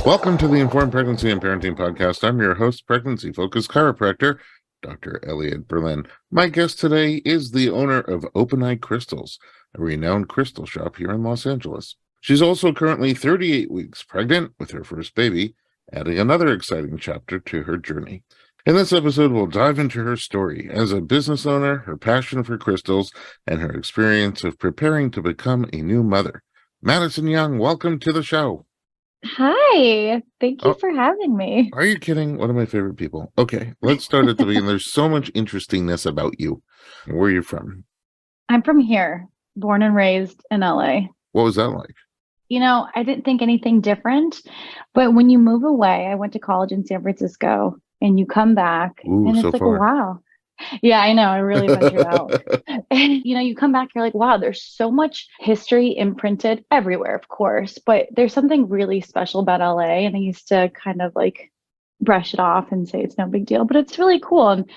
Welcome to the Informed Pregnancy and Parenting Podcast. I'm your host, pregnancy-focused chiropractor, Dr. Elliot Berlin. My guest today is the owner of Open Eye Crystals, a renowned crystal shop here in Los Angeles. She's also currently 38 weeks pregnant with her first baby, adding another exciting chapter to her journey. In this episode, we'll dive into her story as a business owner, her passion for crystals, and her experience of preparing to become a new mother. Madison Young, welcome to the show. Hi, thank you Oh, for having me. are you kidding? One of my favorite people. Okay, let's start at the beginning. There's so much interestingness about you. Where are you from? I'm from here, born and raised in LA. What was that like? I didn't think anything different, but when you move away, I went to college in San Francisco and you come back Ooh, and so it's like, far. wow. Yeah, I know. I really ventured out. And, you come back, you're like, wow, there's so much history imprinted everywhere, of course, but there's something really special about LA. And I used to kind of like brush it off and say it's no big deal, but it's really cool. And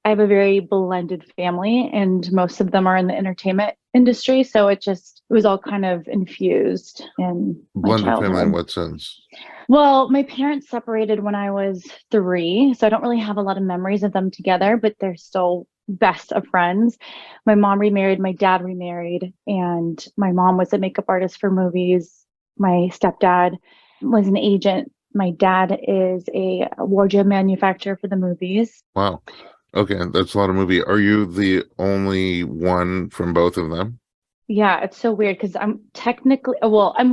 I have a very blended family, and most of them are in the entertainment industry. So it was all kind of infused in my Blended family in childhood. what sense? Well, my parents separated when I was 3, so I don't really have a lot of memories of them together, but they're still best of friends. My mom remarried, my dad remarried, and my mom was a makeup artist for movies. My stepdad was an agent. My dad is a wardrobe manufacturer for the movies. Wow. Okay, that's a lot of movie. Are you the only one from both of them? Yeah, it's so weird because I'm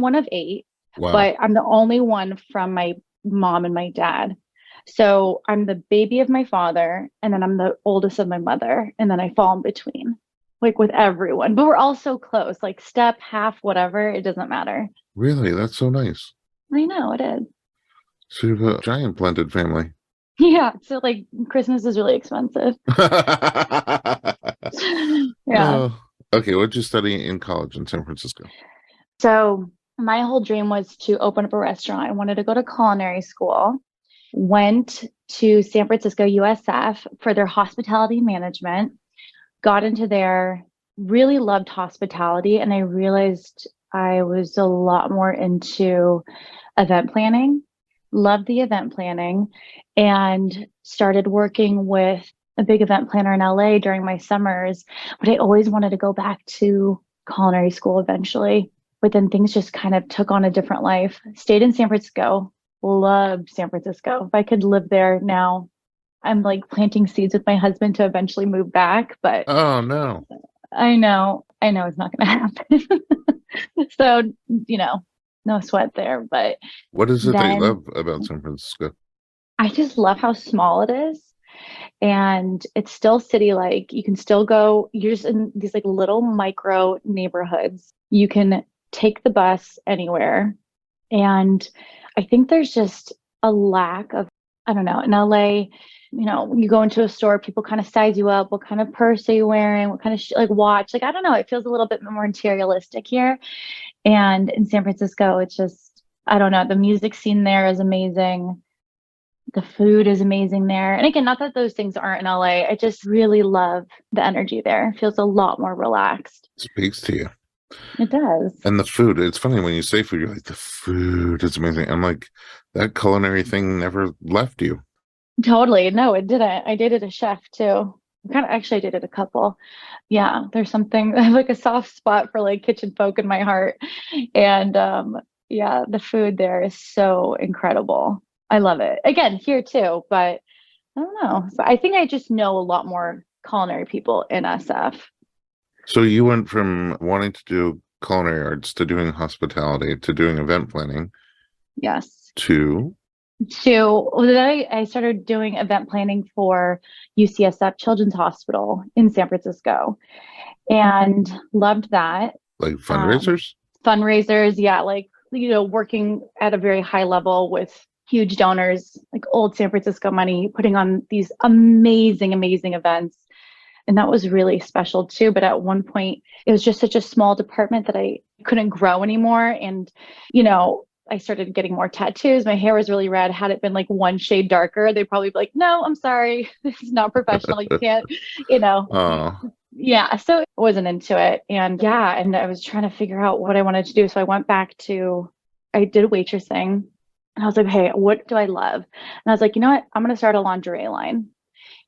one of 8, Wow. but I'm the only one from my mom and my dad. So I'm the baby of my father, and then I'm the oldest of my mother, and then I fall in between, like with everyone. But we're all so close, like step, half, whatever, it doesn't matter. Really? That's so nice. I know it is. So you have a giant blended family. Yeah, so like Christmas is really expensive. Yeah. Oh, okay. What'd you study in college in San Francisco? So my whole dream was to open up a restaurant. I wanted to go to culinary school. Went to San Francisco USF for their hospitality management, got into there, really loved hospitality, and I realized I was a lot more into event planning, loved the event planning, and started working with a big event planner in LA during my summers. But I always wanted to go back to culinary school eventually. But then things just kind of took on a different life. Stayed in San Francisco, loved San Francisco. If I could live there now, I'm like planting seeds with my husband to eventually move back, but Oh, no. I know it's not going to happen. So, you know, no sweat there. But What is it that you then love about San Francisco? I just love how small it is. And it's still city like. You can still go, you're just in these like little micro neighborhoods. You can take the bus anywhere. And I think there's just a lack of, I don't know, in LA, you go into a store, people kind of size you up. What kind of purse are you wearing? What kind of like watch? Like, I don't know. It feels a little bit more materialistic here. And in San Francisco, it's just, I don't know. The music scene there is amazing. The food is amazing there. And again, not that those things aren't in LA. I just really love the energy there. It feels a lot more relaxed. Speaks to you. It does. And the food, it's funny when you say food, you're like, the food is amazing. I'm like, that culinary thing never left you. Totally. No, it didn't. I dated a chef too. I dated a couple. Yeah, there's something I have like a soft spot for like kitchen folk in my heart. And yeah, the food there is so incredible. I love it. Again, here too, but I don't know. So I think I just know a lot more culinary people in SF. So you went from wanting to do culinary arts to doing hospitality to doing event planning Yes. to, Then I started doing event planning for UCSF Children's Hospital in San Francisco and loved that. like, Um, fundraisers? fundraisers, yeah, like, working at a very high level with huge donors, like old San Francisco money, putting on these amazing, amazing events. And that was really special too. But at one point, it was just such a small department that I couldn't grow anymore. And, I started getting more tattoos. My hair was really red. Had it been like one shade darker, they'd probably be like, no, I'm sorry. This is not professional. You can't, you know. Oh, Yeah. So I wasn't into it. And yeah, and I was trying to figure out what I wanted to do. So I did waitressing. And I was like, hey, what do I love? And I was like, you know what? I'm going to start a lingerie line.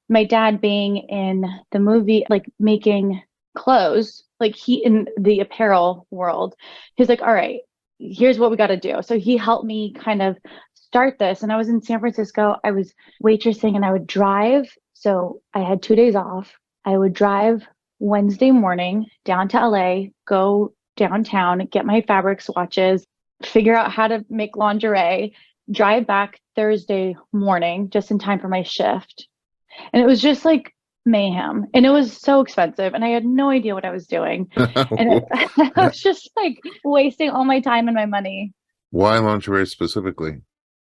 My dad being in the movie, like making clothes, like he in the apparel world, he's like, all right, here's what we got to do. So he helped me kind of start this. And I was in San Francisco, I was waitressing and I would drive. So I had 2 days off. I would drive Wednesday morning down to LA, go downtown, get my fabric swatches, figure out how to make lingerie, drive back Thursday morning just in time for my shift. And it was just like mayhem. And it was so expensive. And I had no idea what I was doing. And I was just like wasting all my time and my money. Why lingerie specifically?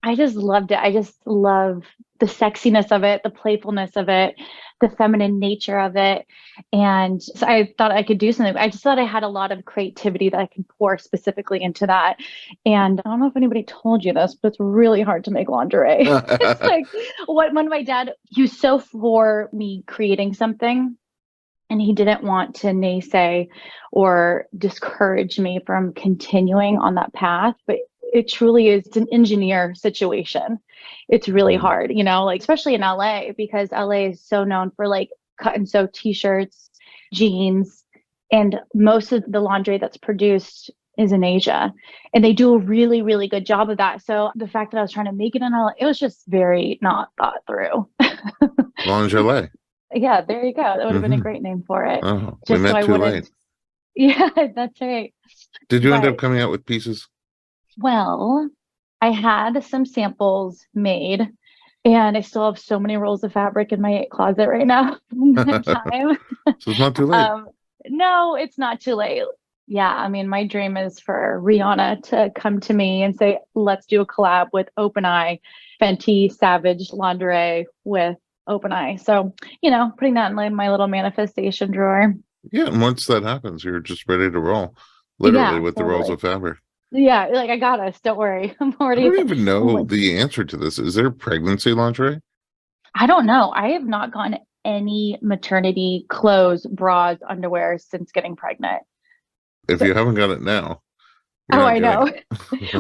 I just loved it. I just love the sexiness of it, the playfulness of it, the feminine nature of it. And so I thought I could do something. I just thought I had a lot of creativity that I can pour specifically into that. And I don't know if anybody told you this, but it's really hard to make lingerie. It's like when my dad, he was so for me creating something. And he didn't want to naysay or discourage me from continuing on that path. But it truly is, it's an engineer situation. It's really hard, like especially in LA, because LA is so known for like cut and sew t-shirts, jeans, and most of the laundry that's produced is in Asia. And they do a really, really good job of that. So the fact that I was trying to make it in LA, it was just very not thought through. Lingerie. Yeah, there you go. That would have been a great name for it. Oh, we Just so met I too wouldn't. late. Yeah, that's right. Did you end up But coming out with pieces? well, I had some samples made and I still have so many rolls of fabric in my closet right now from that So time. it's not too late. Um, no, it's not too late. Yeah, I mean, my dream is for Rihanna to come to me and say, let's do a collab with OpenEye, Fenty Savage lingerie with OpenEye. So, putting that in like my little manifestation drawer. Yeah, and once that happens, you're just ready to roll, literally Yeah, with the rolls totally. of fabric. Yeah, like I got us. Don't worry. I'm I already. don't even I'm know like, the answer to this. Is there pregnancy lingerie? I don't know. I have not gotten any maternity clothes, bras, underwear since getting pregnant. If So, you haven't got it now, you're oh, not I getting know.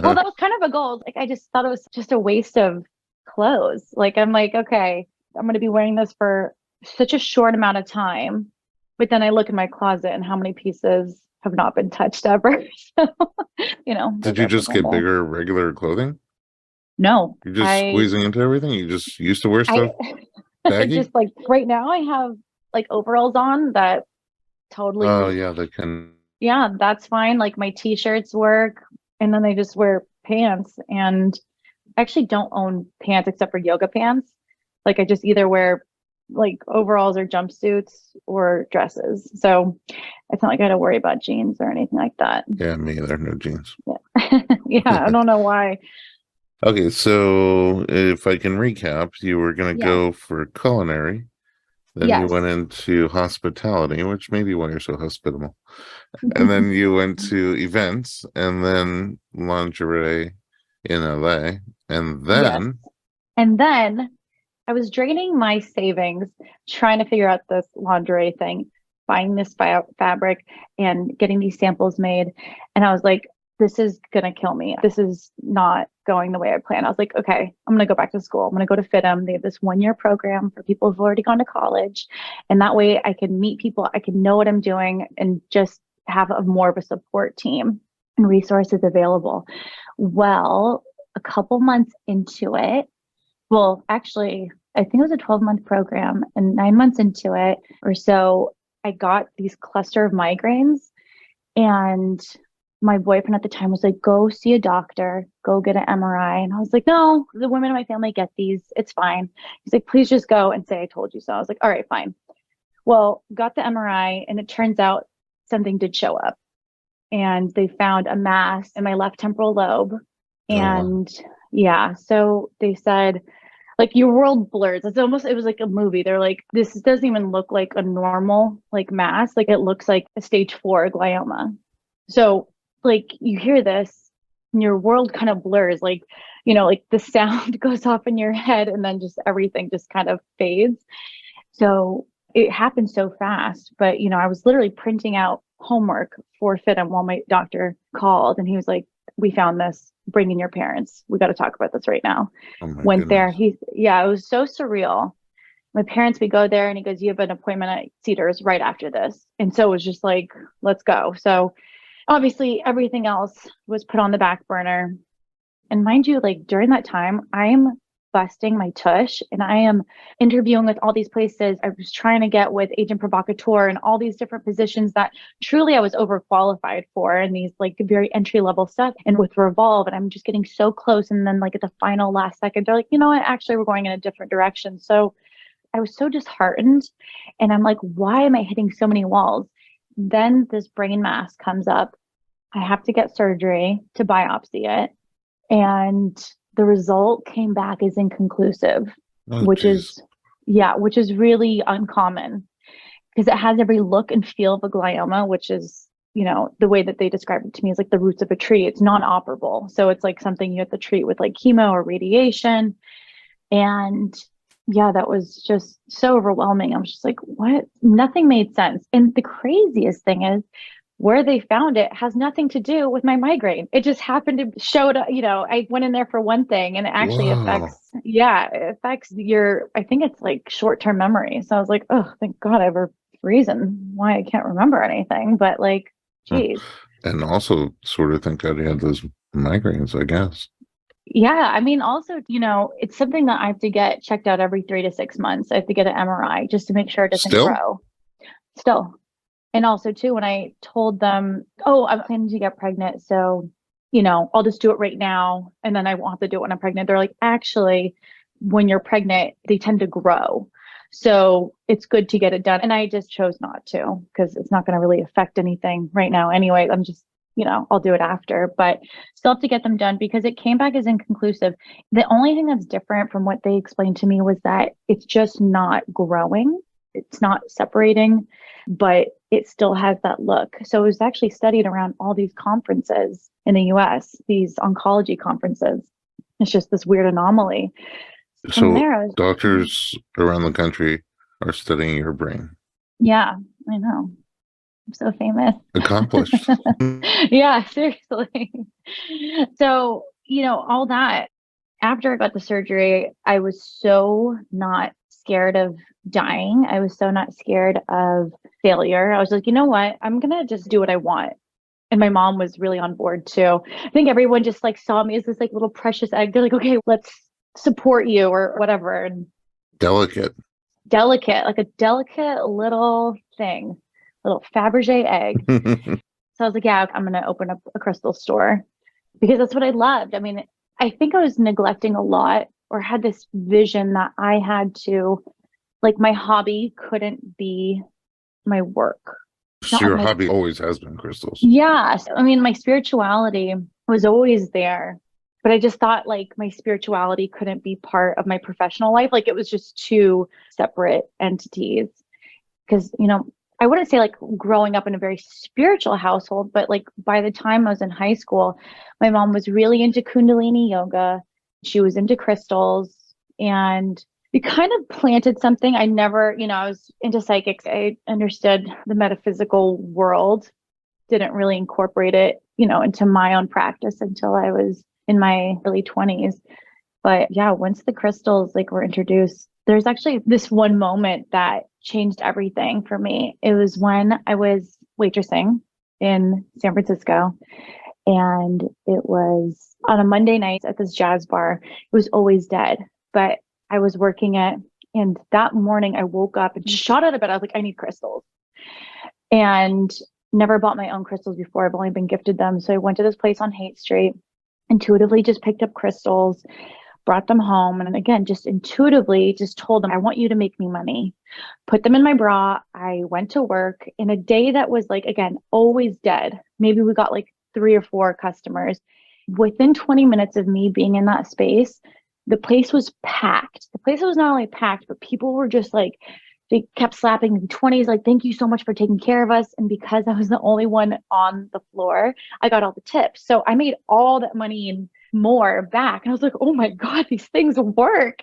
Well, it. that was kind of a goal. Like I just thought it was just a waste of clothes. Like I'm like, okay, I'm going to be wearing this for such a short amount of time. But then I look in my closet and how many pieces have not been touched ever. So, Did those you are just put in get there. bigger regular clothing? No, You're just squeezing into everything? You just used to wear I stuff baggy? just like right now I have like overalls on that Oh, totally, yeah, they can. yeah, that's fine. Like my t-shirts work and then I just wear pants and I actually don't own pants except for yoga pants. Like I just either wear like overalls or jumpsuits or dresses. So it's not like I got to worry about jeans or anything like that. Yeah, me either. No jeans. Yeah. Yeah, I don't know why. Okay, so if I can recap, you were going to Yes. go for culinary, then you Yes. went into hospitality, which may be why you're so hospitable, and then you went to events, and then lingerie in LA, and Yes. then And then I was draining my savings trying to figure out this lingerie thing, buying this fabric and getting these samples made. And I was like, this is going to kill me. This is not going the way I planned. I was like, okay, I'm going to go back to school. I'm going to go to FITM. They have this 1 year program for people who've already gone to college. And that way I can meet people, I can know what I'm doing and just have more of a support team and resources available. Well, a couple months into it, well, actually, I think it was a 12-month program, and 9 months into it or so, I got these cluster of migraines. And my boyfriend at the time was like, go see a doctor, go get an MRI. And I was like, no, the women in my family get these. It's fine. He's like, please just go and say I told you so. I was like, all right, fine. Well, got the MRI, and it turns out something did show up. And they found a mass in my left temporal lobe. oh wow, And yeah, so they said, like your world blurs. It was like a movie. They're like, this doesn't even look like a normal like mass. Like it looks like a stage 4 glioma. So like you hear this and your world kind of blurs, like, like the sound goes off in your head and then just everything just kind of fades. So it happened so fast, but I was literally printing out homework for FITM while my doctor called and he was like, we found this, bring in your parents. We got to talk about this right now. Oh my Went there. goodness. It was so surreal. My parents, we go there and he goes, you have an appointment at Cedars right after this. And so it was just like, let's go. So obviously everything else was put on the back burner. And mind you, like during that time, I'm busting my tush and I am interviewing with all these places. I was trying to get with agent provocateur and all these different positions that truly I was overqualified for, and these like very entry level stuff and with Revolve. And I'm just getting so close. And then like at the final last second, they're like, you know what, actually we're going in a different direction. So I was so disheartened. And I'm like, why am I hitting so many walls? Then this brain mass comes up. I have to get surgery to biopsy it. And the result came back as inconclusive, Oh, which geez. which is really uncommon because it has every look and feel of a glioma, which is, the way that they describe it to me is like the roots of a tree. It's non-operable. So it's like something you have to treat with like chemo or radiation. And yeah, that was just so overwhelming. I was just like, what? Nothing made sense. And the craziest thing is, where they found it has nothing to do with my migraine. It just happened to show it, I went in there for one thing and it actually Wow. it affects I think it's like short-term memory. So I was like, oh, thank God I have a reason why I can't remember anything. But like, Huh. geez. And also sort of think that he had those migraines, I guess. Yeah. I mean, also, it's something that I have to get checked out every 3 to 6 months. I have to get an MRI just to make sure it doesn't Still? grow. Still. And also too, when I told them, oh, I'm planning to get pregnant, so, I'll just do it right now. And then I won't have to do it when I'm pregnant. They're like, actually, when you're pregnant, they tend to grow. So it's good to get it done. And I just chose not to because it's not going to really affect anything right now. Anyway, I'm just, I'll do it after, but still have to get them done because it came back as inconclusive. The only thing that's different from what they explained to me was that it's just not growing. It's not separating, but it still has that look. So it was actually studied around all these conferences in the US, these oncology conferences. It's just this weird anomaly. From So there, I was, doctors around the country are studying your brain. yeah, I know. I'm so famous. Accomplished. Yeah, seriously. So, all that after I got the surgery, I was so not scared of dying. I was so not scared of failure. I was like, you know what? I'm going to just do what I want. And my mom was really on board too. I think everyone just like saw me as this like little precious egg. They're like, okay, let's support you or whatever. And Delicate. delicate, like a delicate little thing, little Fabergé egg. So I was like, yeah, I'm going to open up a crystal store because that's what I loved. I mean, I think I was neglecting a lot or had this vision that I had to, like, my hobby couldn't be my work. So Not like your my, hobby always has been crystals. yeah. I mean, my spirituality was always there, but I just thought like my spirituality couldn't be part of my professional life. Like it was just two separate entities. Because, I wouldn't say like growing up in a very spiritual household, but like by the time I was in high school, my mom was really into Kundalini yoga. She was into crystals and it kind of planted something. I never, I was into psychics. I understood the metaphysical world, didn't really incorporate it, into my own practice until I was in my early 20s. But yeah, once the crystals like were introduced, there's actually this one moment that changed everything for me. It was when I was waitressing in San Francisco, and it was on a Monday night at this jazz bar. It was always dead, but I was working it. And that morning I woke up and shot out of bed. I was like, I need crystals. And never bought my own crystals before. I've only been gifted them. So I went to this place on Haight Street, intuitively just picked up crystals, brought them home. And again, just intuitively just told them, I want you to make me money. Put them in my bra. I went to work in a day that was like, again, always dead. Maybe we got like 3 or 4 customers. Within 20 minutes of me being in that space, the place was packed. The place was not only packed, but people were just like, they kept slapping in 20s, like, thank you so much for taking care of us. And because I was the only one on the floor, I got all the tips. So I made all that money and more back. And I was like, oh my God, these things work.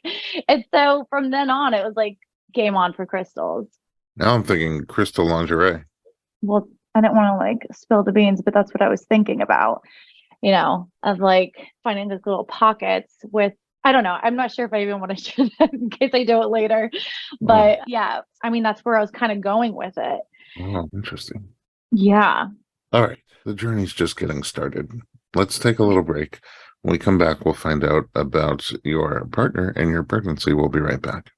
And so from then on, it was like game on for crystals. Now I'm thinking crystal lingerie. Well, I didn't want to like spill the beans, but that's what I was thinking about. of like finding those little pockets with, I don't know. I'm not sure if I even want to share that in case I do it later. Oh, But yeah, I mean, that's where I was kind of going with it. oh, interesting. Yeah. All right. The journey's just getting started. Let's take a little break. When we come back, we'll find out about your partner and your pregnancy. We'll be right back.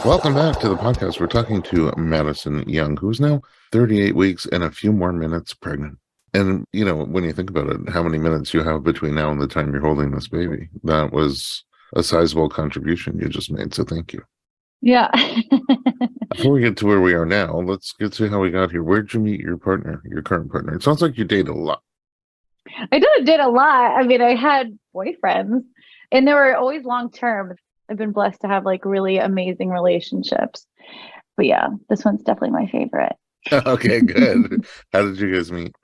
Welcome back to the podcast. We're talking to Madison Young, who's now 38 weeks and a few more minutes pregnant. And, when you think about it, how many minutes you have between now and the time you're holding this baby, that was a sizable contribution you just made. So thank you. Yeah. Before we get to where we are now, let's get to how we got here. Where'd you meet your partner, your current partner? It sounds like you date a lot. I did a lot. I mean, I had boyfriends and they were always long term. I've been blessed to have like really amazing relationships. But yeah, this one's definitely my favorite. Okay, good. How did you guys meet?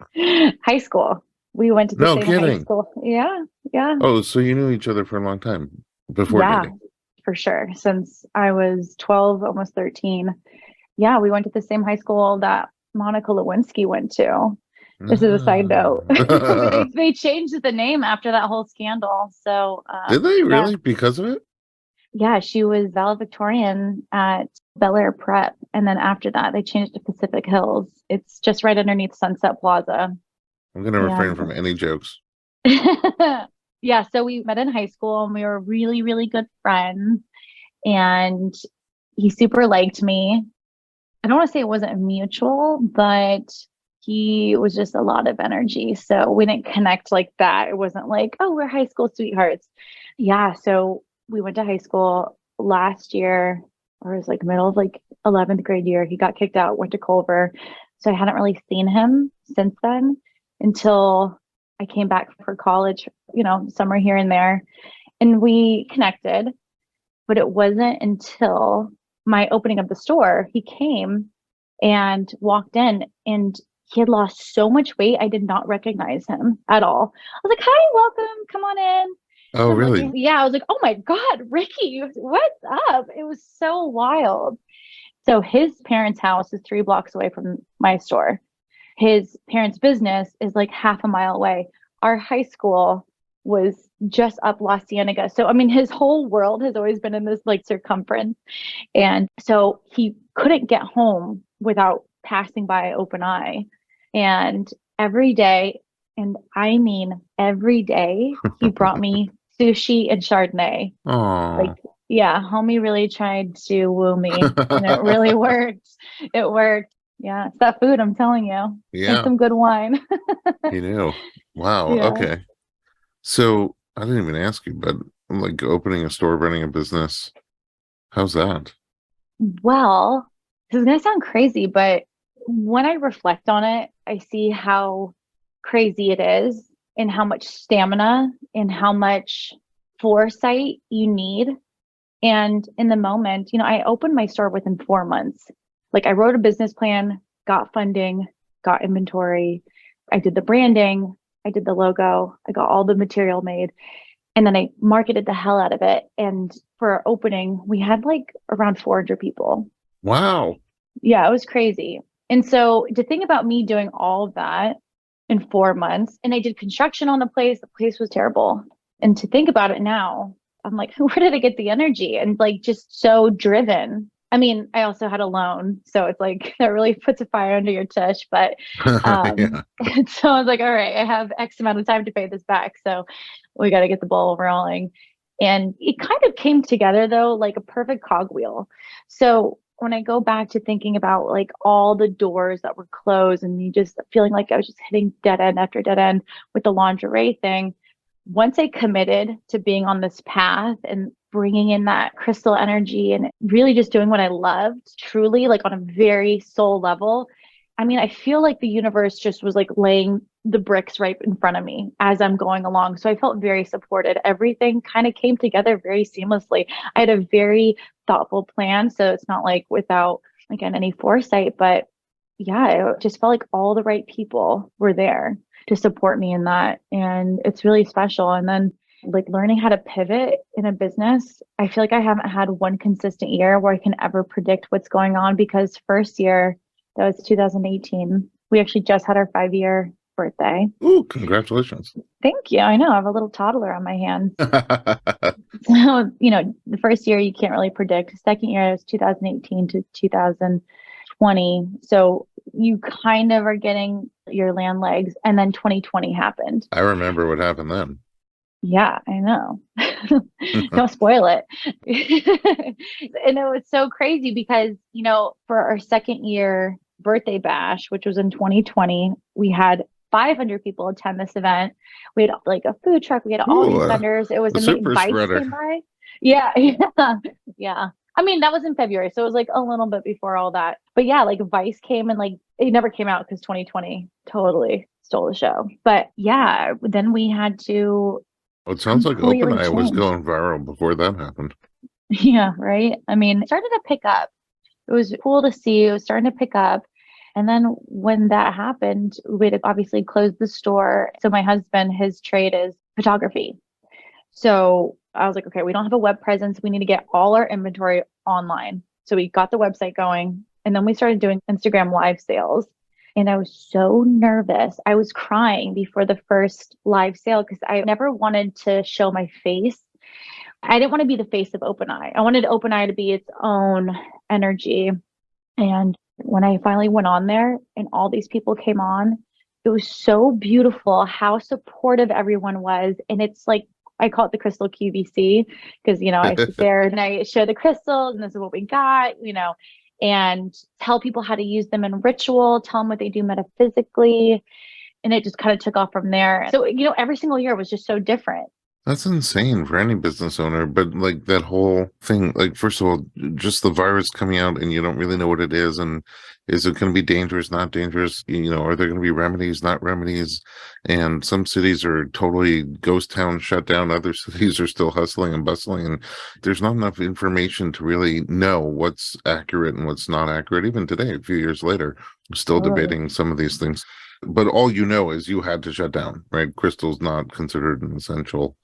High school. We went to the No same high kidding. school. Yeah. Yeah. Oh, so you knew each other for a long time before Yeah, dating. for sure. Since I was 12, almost 13. Yeah, we went to the same high school that Monica Lewinsky went to. This is a side note. Ah. They changed the name after that whole scandal. So Did they yeah, really because of it? yeah, she was valedictorian at Bel Air Prep, and then after that, they changed to Pacific Hills. It's just right underneath Sunset Plaza. I'm going to refrain And from any jokes. yeah, so we met in high school, and we were really, really good friends. And he super liked me. I don't want to say it wasn't mutual, but he was just a lot of energy. So we didn't connect like that. It wasn't like, oh, we're high school sweethearts. Yeah. So we went to high school last year, or it was like middle of like 11th grade year. He got kicked out, went to Culver. So I hadn't really seen him since then until I came back for college, summer here and there. And we connected, but it wasn't until my opening of the store, he came and walked in and he had lost so much weight. I did not recognize him at all. I was like, hi, welcome, come on in. Oh, And like, really? yeah, I was like, oh my God, Ricky, what's up? It was so wild. So his parents' house is 3 blocks away from my store. His parents' business is like half a mile away. Our high school was just up La Cienega. So, I mean, his whole world has always been in this like circumference. And so he couldn't get home without passing by Open Eye. And every day, and I mean every day, he brought me sushi and Chardonnay. Like, Oh. yeah, homie really tried to woo me and it really worked. It worked. Yeah, it's that food, I'm telling you. And Yeah, some good wine. you knew. Wow. Yeah. Okay. So I didn't even ask you, but like opening a store, running a business, how's that? Well, this is going to sound crazy, but when I reflect on it, I see how crazy it is and how much stamina and how much foresight you need. And in the moment, I opened my store within 4 months. Like I wrote a business plan, got funding, got inventory. I did the branding, I did the logo, I got all the material made, and then I marketed the hell out of it. And for our opening, we had like around 400 people. Wow. Yeah, it was crazy. And so to think about me doing all of that in 4 months, and I did construction on the place was terrible. And to think about it now, I'm like, where did I get the energy? And like just so driven. I mean, I also had a loan, so it's like that really puts a fire under your tush. But Yeah. and so I was like, all right, I have X amount of time to pay this back. So we got to get the ball rolling. And it kind of came together though, like a perfect cogwheel. So when I go back to thinking about like all the doors that were closed and me just feeling like I was just hitting dead end after dead end with the lingerie thing, once I committed to being on this path and bringing in that crystal energy and really just doing what I loved, truly like on a very soul level, I mean, I feel like the universe just was like laying the bricks right in front of me as I'm going along. So I felt very supported. Everything kind of came together very seamlessly. I had a very thoughtful plan. So it's not like without, again, any foresight, but yeah, it just felt like all the right people were there to support me in that. And it's really special. And then Like learning how to pivot in a business, I feel like I haven't had one consistent year where I can ever predict what's going on because first year, that was 2018. We actually just had our 5-year birthday. Ooh, congratulations. Thank you. I know I have a little toddler on my hands. So, the first year you can't really predict. Second year is 2018 to 2020. So you kind of are getting your land legs. And then 2020 happened. I remember what happened then. Yeah, I know. Don't spoil it. And it was so crazy because, for our second year birthday bash, which was in 2020, we had 500 people attend this event. We had like a food truck. We had all Ooh, these vendors. It was a amazing. super Bikes spreader. came by. Yeah, yeah, yeah. I mean, that was in February, so it was like a little bit before all that. But yeah, like Vice came and like it never came out because 2020 totally stole the show. But yeah, then we had to Well, it sounds like completely OpenEye was change. going viral before that happened. Yeah, right. I mean, it started to pick up. It was cool to see. It was starting to pick up. And then when that happened, we had obviously closed the store. So my husband, his trade is photography. So I was like, okay, we don't have a web presence. We need to get all our inventory online. So we got the website going and then we started doing Instagram live sales. And I was so nervous. I was crying before the first live sale because I never wanted to show my face. I didn't want to be the face of OpenEye. I wanted OpenEye to be its own energy. And when I finally went on there and all these people came on, it was so beautiful how supportive everyone was. And it's like, I call it the crystal QVC because, I sit there and I show the crystals and this is what we got, and tell people how to use them in ritual, tell them what they do metaphysically. And it just kind of took off from there. So, every single year was just so different. That's insane for any business owner. But like that whole thing, like first of all, just the virus coming out and you don't really know what it is. And is it going to be dangerous, not dangerous? Are there going to be remedies, not remedies? And some cities are totally ghost town shut down. Other cities are still hustling and bustling. And there's not enough information to really know what's accurate and what's not accurate. Even today, a few years later, we're still Totally. debating some of these things. But all you know is you had to shut down, right? Crystal's not considered an essential.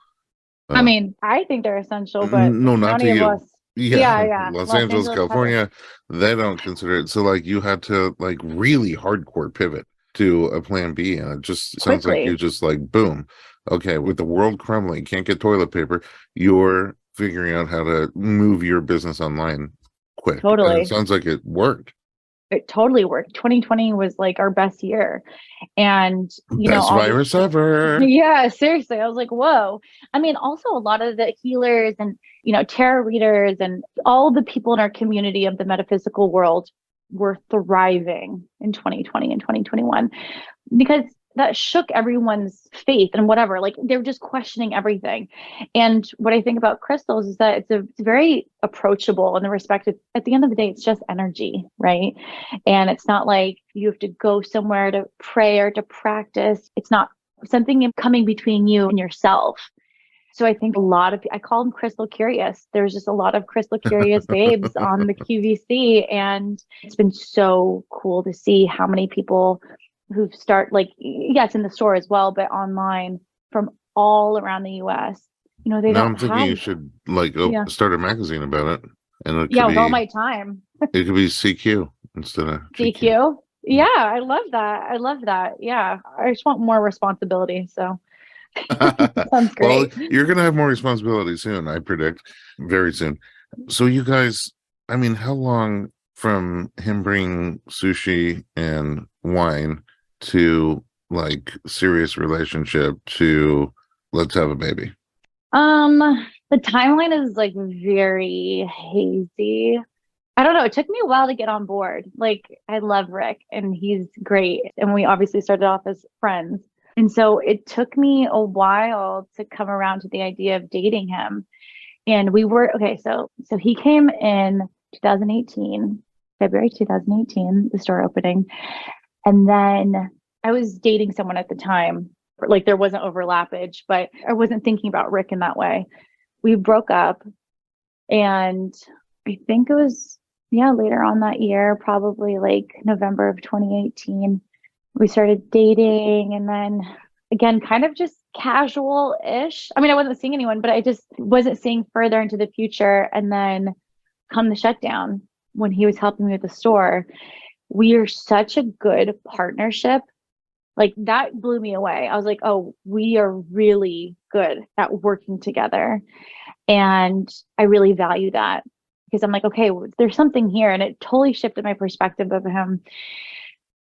I mean, I think they're essential, but the No, not to county of you. Los, Yeah, yeah, yeah, Los Los Angeles, Angeles has it. California, they don't consider it. So like you had to like really hardcore pivot to a plan B. And it just sounds like you Quickly. just like boom. Okay, with the world crumbling, can't get toilet paper, you're figuring out how to move your business online quick. And it Totally. sounds like it worked. It totally worked. 2020 was like our best year. And, Best all these virus ever. yeah, seriously. I was like, whoa. I mean, also a lot of the healers and, tarot readers and all the people in our community of the metaphysical world were thriving in 2020 and 2021 because that shook everyone's faith and whatever. Like they're just questioning everything. And what I think about crystals is that it's very approachable in the respect of, at the end of the day, it's just energy, right? And it's not like you have to go somewhere to pray or to practice. It's not something coming between you and yourself. So I think I call them crystal curious. There's just a lot of crystal curious babes on the QVC. And it's been so cool to see how many people who start like, yes, in the store as well, but online from all around the US. They Now don't I'm thinking have, you should like yeah, start a magazine about it. And yeah, with all my time. it could be CQ instead of GQ. DQ. Yeah, I love that. I love that. Yeah. I just want more responsibility. So sounds Well, great. you're going to have more responsibility soon, I predict, very soon. So, you guys, I mean, how long from him bringing sushi and wine to like serious relationship to let's have a baby? Um, the timeline is like very hazy. I don't know. It took me a while to get on board. Like, I love Rick and he's great. And we obviously started off as friends. And so it took me a while to come around to the idea of dating him. And we were okay. So he came in 2018, February 2018, the store opening. And then I was dating someone at the time. Like there wasn't overlappage, but I wasn't thinking about Rick in that way. We broke up and I think it was, yeah, later on that year, probably like November of 2018, we started dating. And then again, kind of just casual-ish. I mean, I wasn't seeing anyone, but I just wasn't seeing further into the future. And then come the shutdown when he was helping me with the store, we are such a good partnership. Like that blew me away. I was like, oh, we are really good at working together. And I really value that because I'm like, okay, there's something here. And it totally shifted my perspective of him.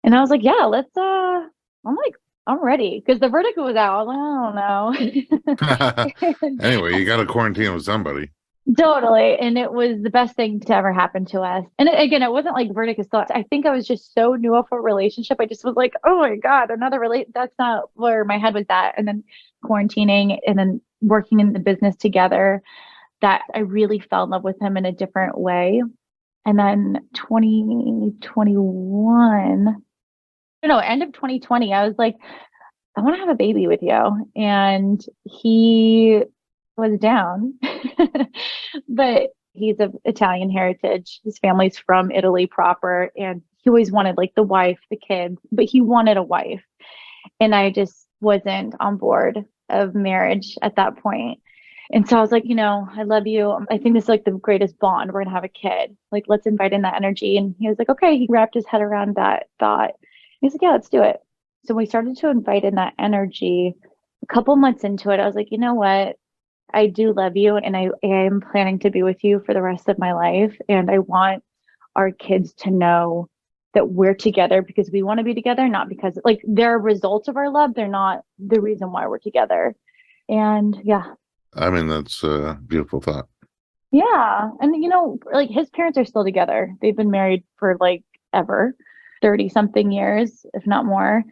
And I was like, yeah, I'm like, I'm ready. Because the verdict was out. I was like, I don't know. Anyway, you got to quarantine with somebody. Totally. And it was the best thing to ever happen to us. And again, it wasn't like verdict is still, I think I was just so new of a relationship. I just was like, oh my God, another that's not where my head was at. And then quarantining and then working in the business together, that I really fell in love with him in a different way. And then 2021, no, end of 2020, I was like, I want to have a baby with you. And he was down, but he's of Italian heritage. His family's from Italy proper. And he always wanted like the wife, the kids, but he wanted a wife. And I just wasn't on board of marriage at that point. And so I was like, I love you. I think this is like the greatest bond. We're going to have a kid. Like, let's invite in that energy. And he was like, okay. He wrapped his head around that thought. He's like, yeah, let's do it. So we started to invite in that energy. A couple months into it, I was like, you know what? I do love you and I am planning to be with you for the rest of my life. And I want our kids to know that we're together because we want to be together, not because like they're a result of our love. They're not the reason why we're together. And yeah. I mean, that's a beautiful thought. Yeah. And like his parents are still together. They've been married for like ever, 30 something years, if not more.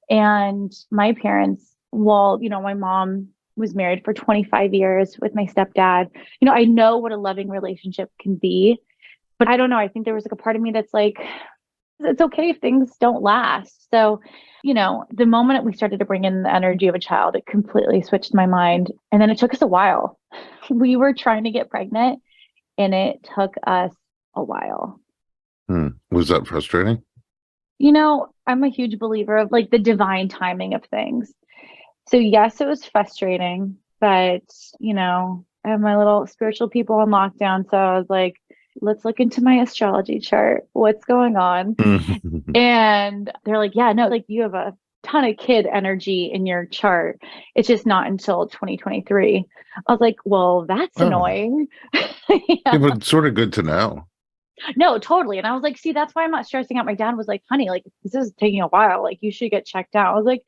And my parents, well, my mom was married for 25 years with my stepdad. I know what a loving relationship can be, but I don't know. I think there was like a part of me that's like, it's okay if things don't last. So, the moment we started to bring in the energy of a child, it completely switched my mind. And then it took us a while. We were trying to get pregnant and it took us a while. Was that frustrating? I'm a huge believer of like the divine timing of things. So yes, it was frustrating, but I have my little spiritual people on lockdown. So I was like, let's look into my astrology chart. What's going on? And they're like, yeah, no, like you have a ton of kid energy in your chart. It's just not until 2023. I was like, well, that's annoying. Yeah, but it's sort of good to know. No, totally. And I was like, see, that's why I'm not stressing out. My dad was like, honey, like this is taking a while. Like you should get checked out. I was like,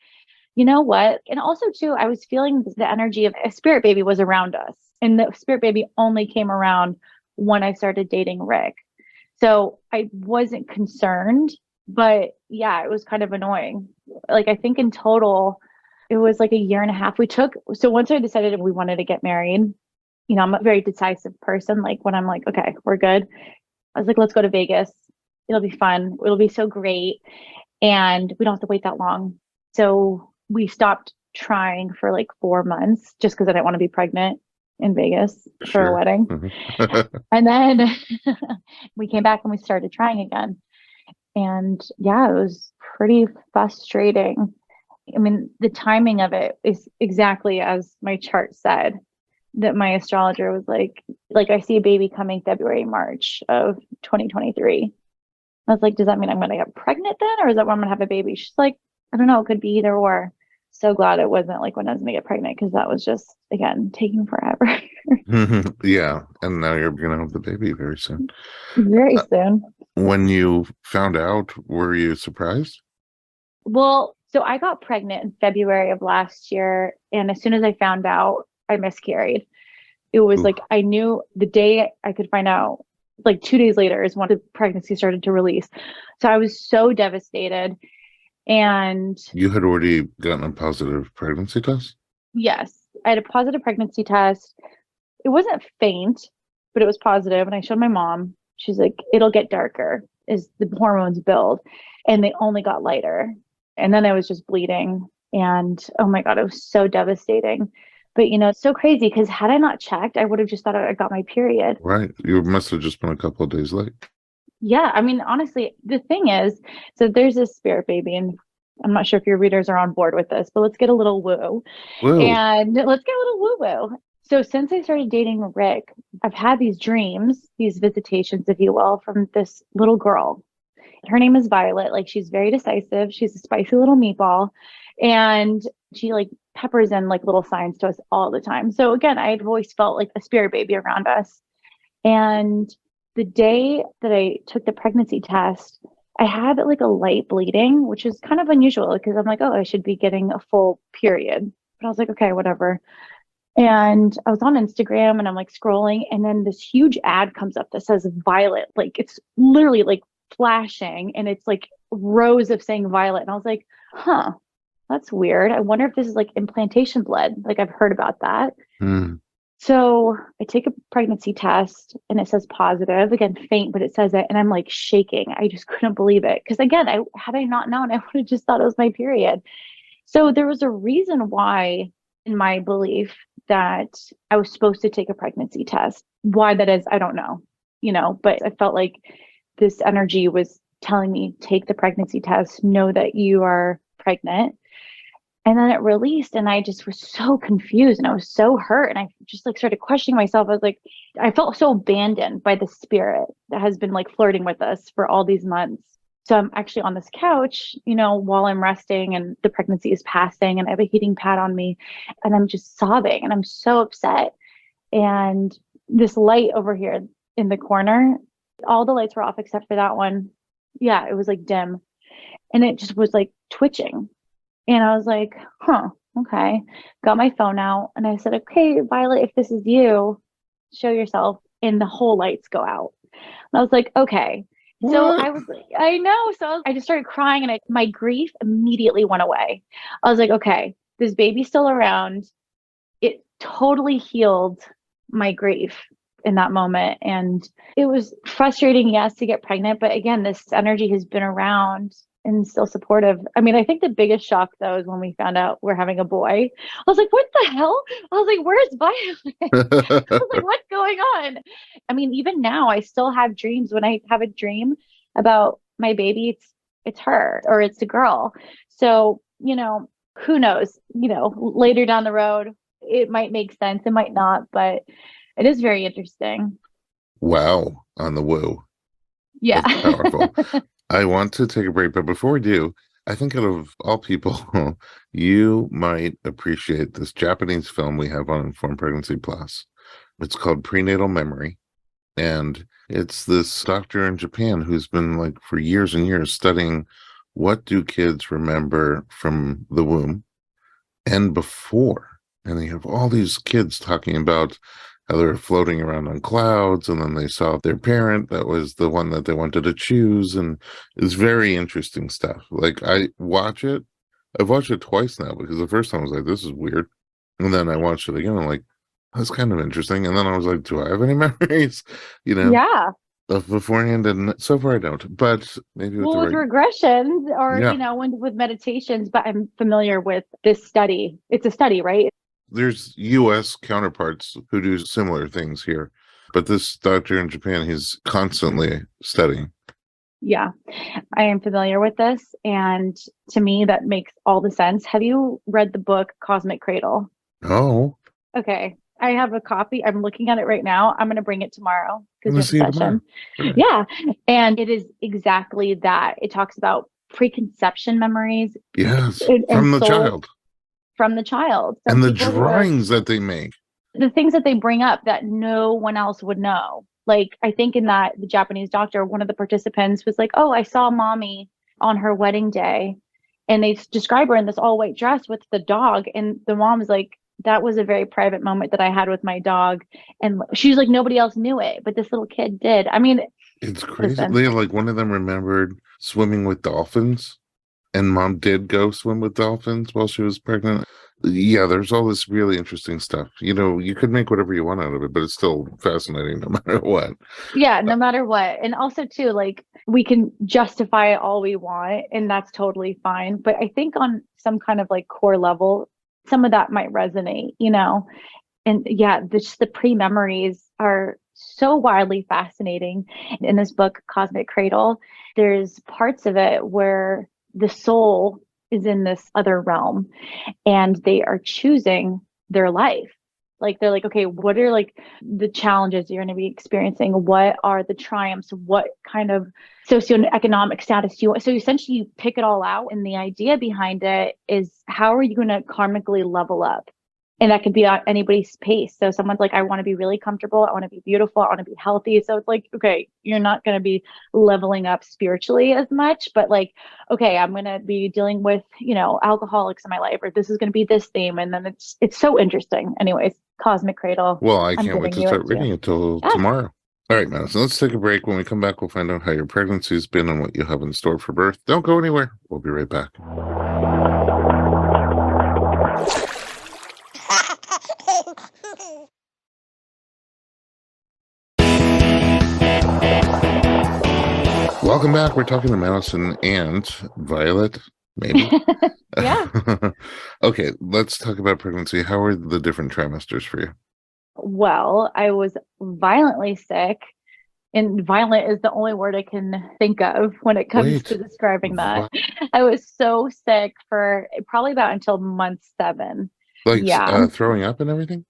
you know what? And also too, I was feeling the energy of a spirit baby was around us. And the spirit baby only came around when I started dating Rick. So I wasn't concerned, but yeah, it was kind of annoying. Like I think in total, it was like a year and a half we took. So once I decided we wanted to get married, I'm a very decisive person. Like when I'm like, okay, we're good. I was like, let's go to Vegas. It'll be fun. It'll be so great. And we don't have to wait that long. So we stopped trying for like 4 months just because I didn't want to be pregnant in Vegas for a wedding. And then we came back and we started trying again. And yeah, it was pretty frustrating. I mean, the timing of it is exactly as my chart said, that my astrologer was like I see a baby coming February, March of 2023. I was like, does that mean I'm going to get pregnant then? Or is that when I'm going to have a baby? She's like, I don't know. It could be either or. So glad it wasn't like when I was going to get pregnant because that was just, again, taking forever. Yeah. And now you're going to have the baby very soon. Very soon. When you found out, were you surprised? Well, so I got pregnant in February of last year. And as soon as I found out, I miscarried. It was like I knew the day I could find out, like 2 days later is when the pregnancy started to release. So I was so devastated. And you had already gotten a positive pregnancy test? Yes, I had a positive pregnancy test. It wasn't faint, but it was positive. And I showed my mom. She's like, it'll get darker as the hormones build. And they only got lighter. And then I was just bleeding. And oh my God, it was so devastating. But it's so crazy because had I not checked, I would have just thought I got my period. Right. You must have just been a couple of days late. Yeah. I mean, honestly, the thing is, so there's this spirit baby and I'm not sure if your readers are on board with this, but let's get a little woo. Whoa. And let's get a little woo woo. So since I started dating Rick, I've had these dreams, these visitations, if you will, from this little girl. Her name is Violet. Like, she's very decisive. She's a spicy little meatball. And she like peppers in like little signs to us all the time. So again, I've always felt like a spirit baby around us. And the day that I took the pregnancy test, I had like a light bleeding, which is kind of unusual because I'm like, oh, I should be getting a full period. But I was like, okay, whatever. And I was on Instagram and I'm like scrolling, and then this huge ad comes up that says Violet. Like, it's literally like flashing, and it's like rows of saying Violet. And I was like, huh, that's weird. I wonder if this is like implantation blood. Like, I've heard about that. Hmm. So I take a pregnancy test and it says positive, again, faint, but it says it. And I'm like shaking. I just couldn't believe it. Because again, had I not known, I would have just thought it was my period. So there was a reason why, in my belief, that I was supposed to take a pregnancy test. Why that is, I don't know, but I felt like this energy was telling me, take the pregnancy test, know that you are pregnant. And then it released, and I just was so confused and I was so hurt. And I just like started questioning myself. I was like, I felt so abandoned by the spirit that has been like flirting with us for all these months. So I'm actually on this couch, while I'm resting and the pregnancy is passing, and I have a heating pad on me, and I'm just sobbing and I'm so upset. And this light over here in the corner, all the lights were off except for that one. Yeah, it was like dim, and it just was like twitching. And I was like, huh, okay. Got my phone out and I said, okay, Violet, if this is you, show yourself. And the whole lights go out. And I was like, okay. So What? I was like, I know. So I just started crying, and my grief immediately went away. I was like, okay, this baby's still around. It totally healed my grief in that moment. And it was frustrating, yes, to get pregnant. But again, this energy has been around and still supportive. I mean, I think the biggest shock though is when we found out we're having a boy. I was like, what the hell? I was like, where's Violet? I was like, what's going on? I mean, even now I still have dreams. When I have a dream about my baby, it's her or it's a girl. So, who knows? Later down the road, it might make sense, it might not, but it is very interesting. Wow, on the woo. Yeah. That's powerful. I want to take a break, but before we do, I think out of all people, you might appreciate this Japanese film we have on Informed Pregnancy Plus. It's called Prenatal Memory. And it's this doctor in Japan who's been like for years and years studying what do kids remember from the womb and before. And they have all these kids talking about how they're floating around on clouds, and then they saw their parent that was the one that they wanted to choose. And it's very interesting stuff. Like, I've watched it twice now, because the first time I was like, this is weird. And then I watched it again. I'm like, that's kind of interesting. And then I was like, do I have any memories? Yeah. Of beforehand? And so far I don't. But maybe with the Well, with right. regressions or, Yeah. with meditations, but I'm familiar with this study. It's a study, right? There's US counterparts who do similar things here. But this doctor in Japan, he's constantly studying. Yeah, I am familiar with this. And to me, that makes all the sense. Have you read the book Cosmic Cradle? Oh, Okay. I have a copy. I'm looking at it right now. I'm going to bring it tomorrow I'm because gonna we have see a you tomorrow. session. Right. Yeah. And it is exactly that. It talks about preconception memories Yes, and from the soul child. from the child. Some And the people who are drawings that they make. the things that they bring up that no one else would know. Like, I think in that the Japanese doctor, one of the participants was like, oh, I saw mommy on her wedding day. And they describe her in this all white dress with the dog. And the mom was like, that was a very private moment that I had with my dog. And she's like, nobody else knew it, but this little kid did. I mean, It's crazy. listen, They like one of them remembered swimming with dolphins, and mom did go swim with dolphins while she was pregnant. Yeah, there's all this really interesting stuff. You could make whatever you want out of it, but it's still fascinating no matter what. yeah, no matter what. And also, too, like, we can justify it all we want, and that's totally fine. But I think on some kind of like core level, some of that might resonate. And yeah, just the pre memories are so wildly fascinating. In this book, Cosmic Cradle, there's parts of it where the soul is in this other realm and they are choosing their life. Like they're like, okay, what are like the challenges you're going to be experiencing? What are the triumphs? What kind of socioeconomic status do you want? So essentially you pick it all out. And the idea behind it is how are you going to karmically level up? And that could be at anybody's pace. So someone's like, I want to be really comfortable. I want to be beautiful. I want to be healthy. So it's like, okay, you're not going to be leveling up spiritually as much, but like, okay, I'm going to be dealing with, alcoholics in my life, or this is going to be this theme. And then it's so interesting. Anyways, Cosmic Cradle. Well, I I'm can't wait giving to you start it reading too. it till Yeah. tomorrow. All right, Madison, let's take a break. When we come back, we'll find out how your pregnancy's been and what you have in store for birth. Don't go anywhere. We'll be right back. Welcome back. We're talking to Madison and Violet, maybe. Yeah. Okay, let's talk about pregnancy. How are the different trimesters for you? Well, I was violently sick, and violent is the only word I can think of when it comes to Wait, describing that. I was so sick for probably about until month 7. like Yeah. throwing up and everything?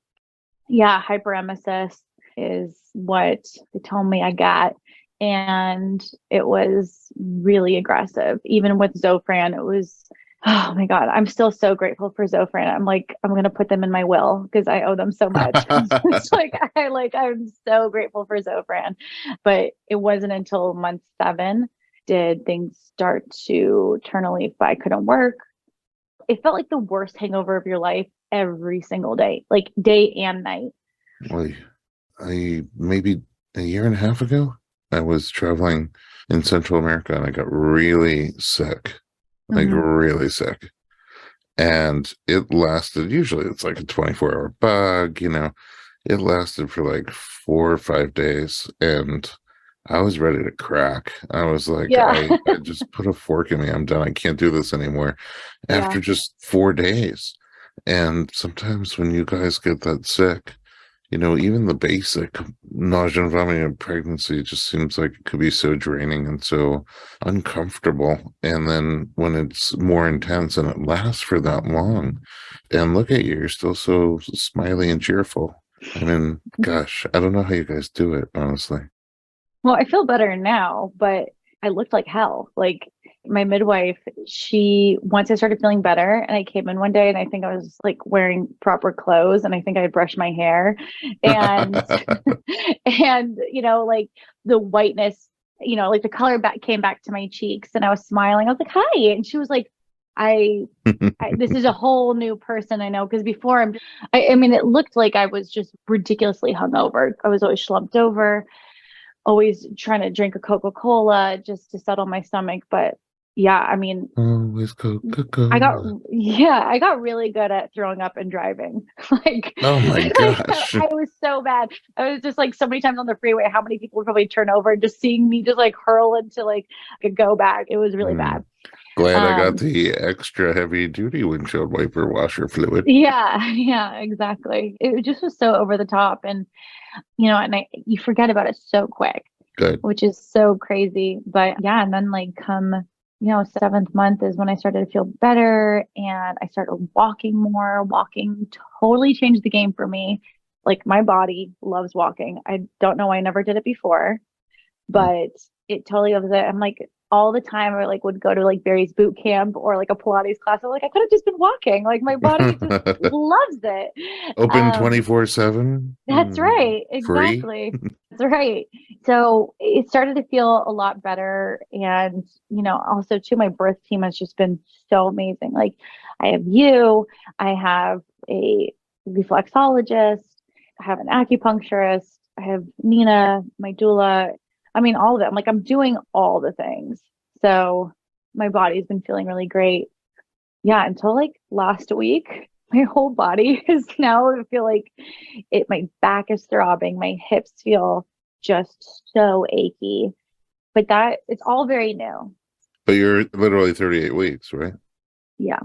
Yeah. Hyperemesis is what they told me I got. And it was really aggressive. Even with Zofran, it was, oh my God, I'm still so grateful for Zofran. I'm like, I'm going to put them in my will because I owe them so much. It's like, I'm so grateful for Zofran. But it wasn't until month 7 did things start to turn a leaf, but I couldn't work. It felt like the worst hangover of your life every single day, like day and night. Well, I maybe a year and a half ago, I was traveling in Central America and I got really sick, like Mhm. really sick. And it lasted, usually it's like a 24-hour bug, it lasted for like 4 or 5 days. And I was ready to crack. I was like, Yeah. I just put a fork in me. I'm done. I can't do this anymore Yeah. after just 4 days. And sometimes when you guys get that sick, even the basic nausea and vomiting in pregnancy just seems like it could be so draining and so uncomfortable. And then when it's more intense and it lasts for that long, and look at you, you're still so smiley and cheerful. I mean, gosh, I don't know how you guys do it, honestly. Well, I feel better now, but I looked like hell. Like my midwife, once I started feeling better, and I came in one day and I think I was like wearing proper clothes and I think I had brushed my hair and, and, like the whiteness, like the color came back to my cheeks and I was smiling. I was like, hi. And she was like, this is a whole new person I know. Because before I mean, it looked like I was just ridiculously hungover. I was always slumped over, always trying to drink a Coca-Cola just to settle my stomach. But yeah, I mean, Always Coca-Cola. I got really good at throwing up and driving. Like, Oh my gosh. I was so bad. I was just like so many times on the freeway, how many people would probably turn over and just seeing me just like hurl into like a go back. It was really bad. Glad I got Um, the extra heavy duty windshield wiper washer fluid. yeah, exactly. It just was so over the top. And you forget about it so quick, Good. which is so crazy. But yeah, and then like come, 7th month is when I started to feel better and I started walking more. Walking totally changed the game for me. Like my body loves walking. I don't know why I never did it before, Mm. but it totally was it. I'm like all the time I like would go to like Barry's boot camp or like a Pilates class. I'm like, I could have just been walking. Like my body just loves it. Open Um, 24/7. that's right. Free. Exactly. That's right. So it started to feel a lot better. And, also too, my birth team has just been so amazing. Like I have you, I have a reflexologist, I have an acupuncturist, I have Nina, my doula. I mean, all of it. I'm like, I'm doing all the things. So my body's been feeling really great. Yeah, until like last week, my whole body is now, I feel like my back is throbbing, my hips feel just so achy. But it's all very new. But you're literally 38 weeks, right? Yeah,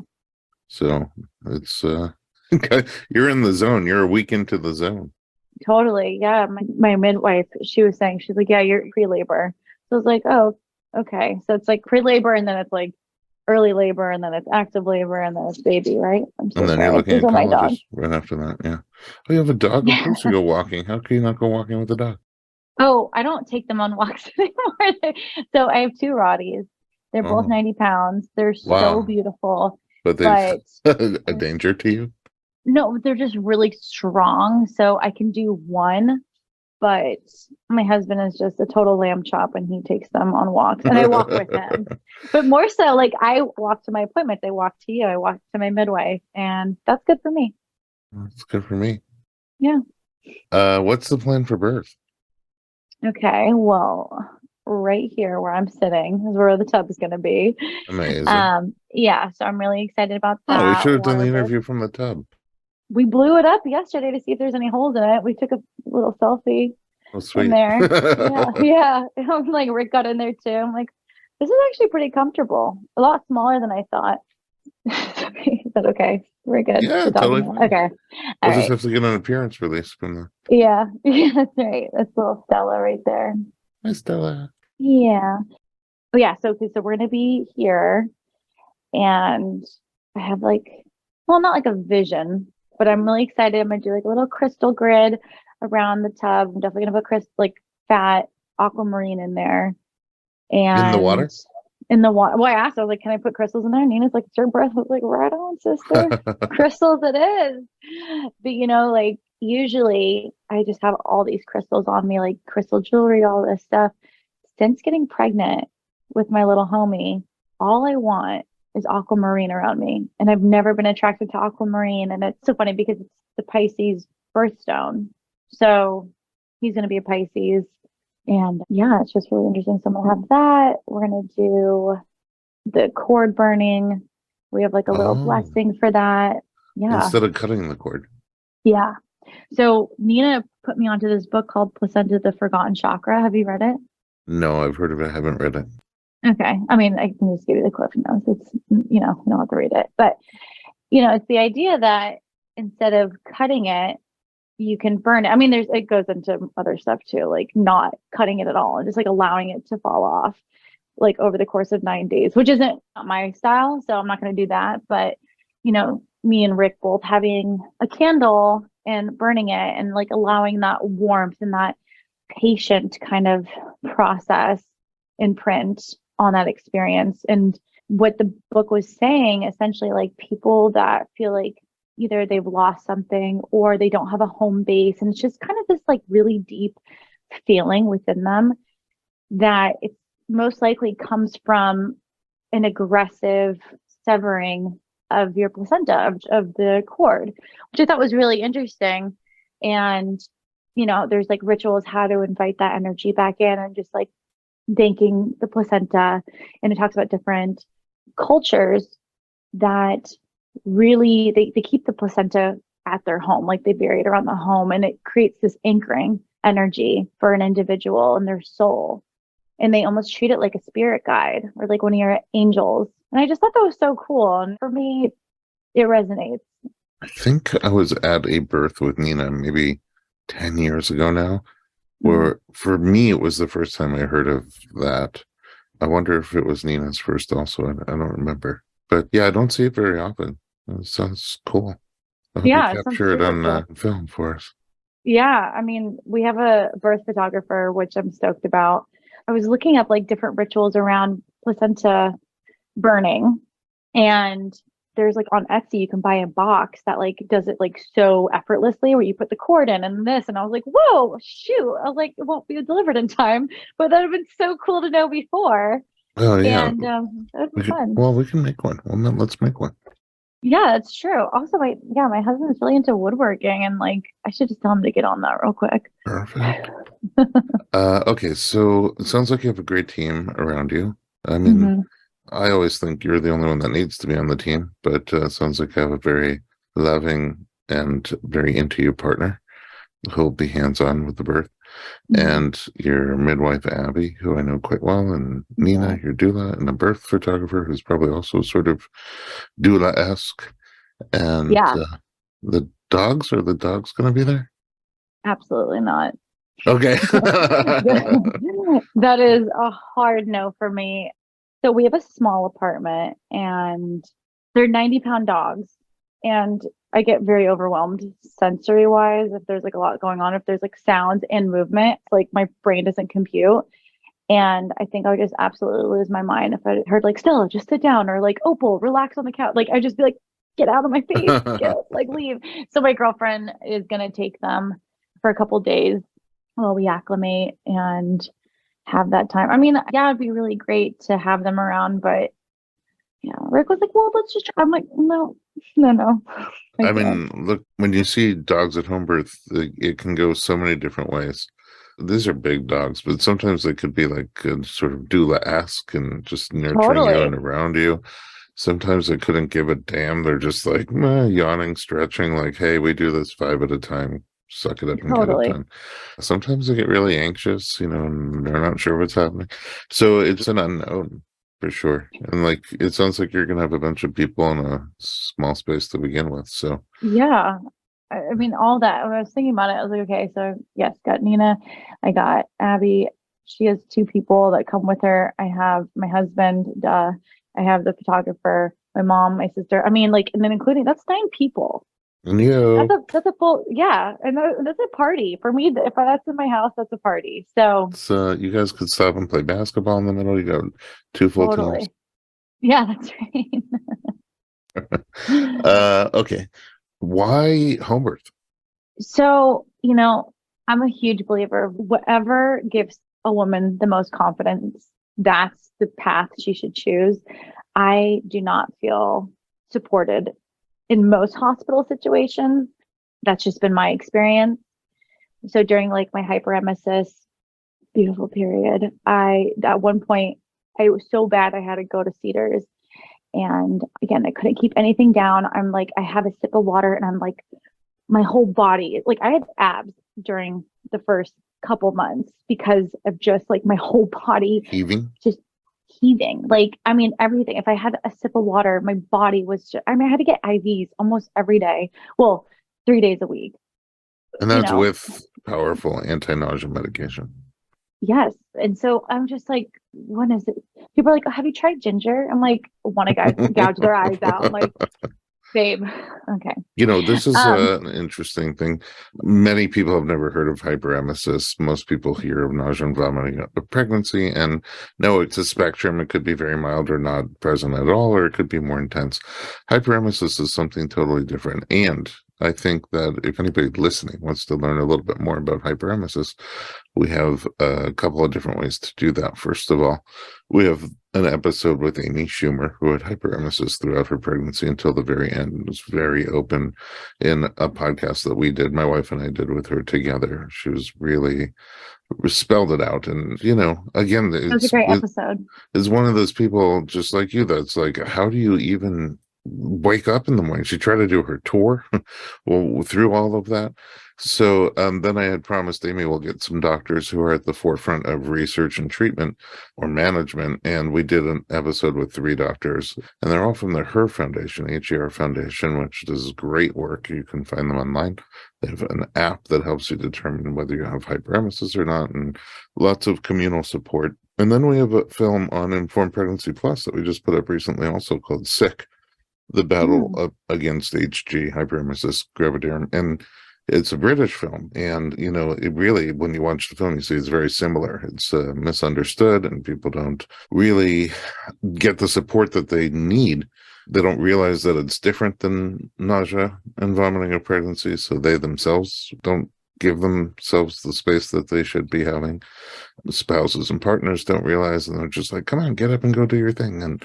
So it's you're in the zone. You're a week into the zone. totally. Yeah. My midwife, she was saying, she's like, yeah, you're pre-labor. So I was like, oh, okay. So it's like pre-labor and then it's like early labor, and then it's active labor, and then it's baby, right? I'm And so then you're sorry. looking These at are my dogs. colleges right after that. Yeah. Oh, you have a dog? Of Yeah. course you go walking. How can you not go walking with a dog? Oh, I don't take them on walks anymore. So I have two Rotties. They're both Oh, 90 pounds. They're so wow. beautiful, But they but a danger to you? no, they're just really strong. So I can do one, but my husband is just a total lamb chop and he takes them on walks and I walk with him. But more so, like I walk to my appointments, I walk to you, I walk to my midwife, and that's good for me. That's good for me. Yeah. What's the plan for birth? Okay. Well, right here where I'm sitting is where the tub is going to be. Amazing. Yeah. So I'm really excited about Oh, we should that have done the water birth. interview from the tub. We blew it up yesterday to see if there's any holes in it. We took a little selfie Oh, in sweet. there. Yeah. Yeah. I'm like, Rick got in there too. I'm like, this is actually pretty comfortable. A lot smaller than I thought. Is that okay? We're good Yeah, to talk totally about. fine. Okay. All We'll just right. have to get an appearance release from the Yeah. Yeah, that's right. That's little Stella right there. Hi Stella. Yeah. Oh yeah. So, okay, so we're gonna be here, and I have like, well, not like a vision, but I'm really excited. I'm gonna do like a little crystal grid around the tub. I'm definitely gonna put like fat aquamarine in there, In the and water? in the water. Well, I asked, I was like, "Can I put crystals in there?" Nina's like, "It's your breath." I was like, "Right on, sister. Crystals, it is." But like usually I just have all these crystals on me, like crystal jewelry, all this stuff. Since getting pregnant with my little homie, all I want is aquamarine around me. And I've never been attracted to aquamarine. And it's so funny because it's the Pisces birthstone. So he's going to be a Pisces. And yeah, it's just really interesting. So I'm going to have that. We're going to do the cord burning. We have like a little Oh, blessing for that. Yeah. instead of cutting the cord. Yeah. So Nina put me onto this book called Placenta, the Forgotten Chakra. Have you read it? No, I've heard of it. I haven't read it. Okay. I mean, I can just give you the cliff notes. It's, you don't have to read it. But, it's the idea that instead of cutting it, you can burn it. I mean, it goes into other stuff too, like not cutting it at all and just like allowing it to fall off like over the course of 9 days, which isn't my style. So I'm not going to do that. But, me and Rick both having a candle and burning it and like allowing that warmth and that patient kind of process imprint on that experience. And what the book was saying, essentially, like people that feel like either they've lost something or they don't have a home base. And it's just kind of this like really deep feeling within them that it most likely comes from an aggressive severing of your placenta, of the cord, which I thought was really interesting. And, there's like rituals how to invite that energy back in and just like thanking the placenta. And it talks about different cultures that really they keep the placenta at their home, like they bury it around the home, and it creates this anchoring energy for an individual and their soul. And they almost treat it like a spirit guide or like one of your angels. And I just thought that was so cool. And for me, it resonates. I think I was at a birth with Nina maybe 10 years ago now, Mhm. where for me it was the first time I heard of that. I wonder if it was Nina's first also. I don't remember. But yeah, I don't see it very often. It sounds cool. I hope you Yeah, it sounds capture it super on cool. film for us. Yeah, I mean, we have a birth photographer, which I'm stoked about. I was looking up like different rituals around placenta burning, and there's like on Etsy you can buy a box that like does it like so effortlessly where you put the cord in and this, and I was like, whoa, shoot. I was like, it won't be delivered in time, but that would have been so cool to know before. Oh yeah, And that would be fun. we can make one. Well, then let's make one. Yeah, that's true. Also, my husband's really into woodworking, and like I should just tell him to get on that real quick. Perfect. Okay, so it sounds like you have a great team around you. I mean, Hmm. I always think you're the only one that needs to be on the team, but it sounds like you have a very loving and very into you partner who'll be hands-on with the birth. Hmm. And your midwife, Abby, who I know quite well, and Nina, Yeah. your doula, and a birth photographer who's probably also sort of doula-esque. And Yeah, the dogs, are the dogs going to be there? absolutely not. Okay. That is a hard no for me. So we have a small apartment and they're 90-pound dogs. And I get very overwhelmed sensory wise if there's like a lot going on, if there's like sounds and movement, like my brain doesn't compute. And I think I would just absolutely lose my mind if I heard like Stella, just sit down, or like Opal, relax on the couch. Like I'd just be like, get out of my face, get like leave. So my girlfriend is gonna take them for a couple days while we acclimate and have that time. I mean, yeah, it'd be really great to have them around, but yeah, Rick was like, well, let's just try. I'm like, no, no, no, I I can't. mean, look, when you see dogs at home birth, it can go so many different ways. These are big dogs, but sometimes they could be like sort of doula-esque and just nurturing you and Totally. around you. Sometimes they couldn't give a damn. They're just like yawning, stretching, like, hey, we do this 5 at a time. Suck it up and get it Totally. done. Sometimes they get really anxious, and they're not sure what's happening. So it's an unknown for sure. And like, it sounds like you're going to have a bunch of people in a small space to begin with. So, Yeah. I mean, all that. When I was thinking about it, I was like, okay, so yes, got Nina. I got Abby. She has two people that come with her. I have my husband. I have the photographer, my mom, my sister. I mean, like, and then including that's 9 people. Neo, That's a full, yeah, and that's a party for me. If that's in my house, that's a party. So so you guys could stop and play basketball in the middle. You got 2 full teams. totally, yeah, that's right. Okay. Why home birth? So, I'm a huge believer of whatever gives a woman the most confidence, that's the path she should choose. I do not feel supported in most hospital situations. That's just been my experience. So during like my hyperemesis, beautiful period, at one point, I was so bad I had to go to Cedars. And again, I couldn't keep anything down. I'm like, I have a sip of water and I'm like, my whole body, like I had abs during the first couple months because of just like my whole body Heaving? just heaving. Like, I mean, everything. If I had a sip of water, my body was just, I mean, I had to get IVs almost every day. Well, 3 days a week, And you that's know, with powerful anti-nausea medication. yes. And so I'm just like, what is it? People are like, oh, have you tried ginger? I'm like, want to gouge their eyes out. I'm like, babe, okay. This is Um, an interesting thing. Many people have never heard of hyperemesis. Most people hear of nausea and vomiting at pregnancy, and no, it's a spectrum. It could be very mild or not present at all, or it could be more intense. Hyperemesis is something totally different. And I think that if anybody listening wants to learn a little bit more about hyperemesis, we have a couple of different ways to do that. First of all, we have an episode with Amy Schumer, who had hyperemesis throughout her pregnancy until the very end. It was very open in a podcast that we did, my wife and I did with her together. She was really spelled it out. And, again, it was a great episode. it's one of those people just like you that's like, how do you even wake up in the morning? She tried to do her tour well, through all of that. So then I had promised Amy we'll get some doctors who are at the forefront of research and treatment or management. And we did an episode with 3 doctors, and they're all from the HER Foundation, HER Foundation, which does great work. You can find them online. They have an app that helps you determine whether you have hyperemesis or not, and lots of communal support. And then we have a film on Informed Pregnancy Plus that we just put up recently, also called Sick, the battle Mm. up against HG, hyperemesis gravidarum. And it's a British film. And, it really, when you watch the film, you see it's very similar. It's misunderstood, and people don't really get the support that they need. They don't realize that it's different than nausea and vomiting of pregnancy. So they themselves don't give themselves the space that they should be having. Spouses and partners don't realize, and they're just like, come on, get up and go do your thing. And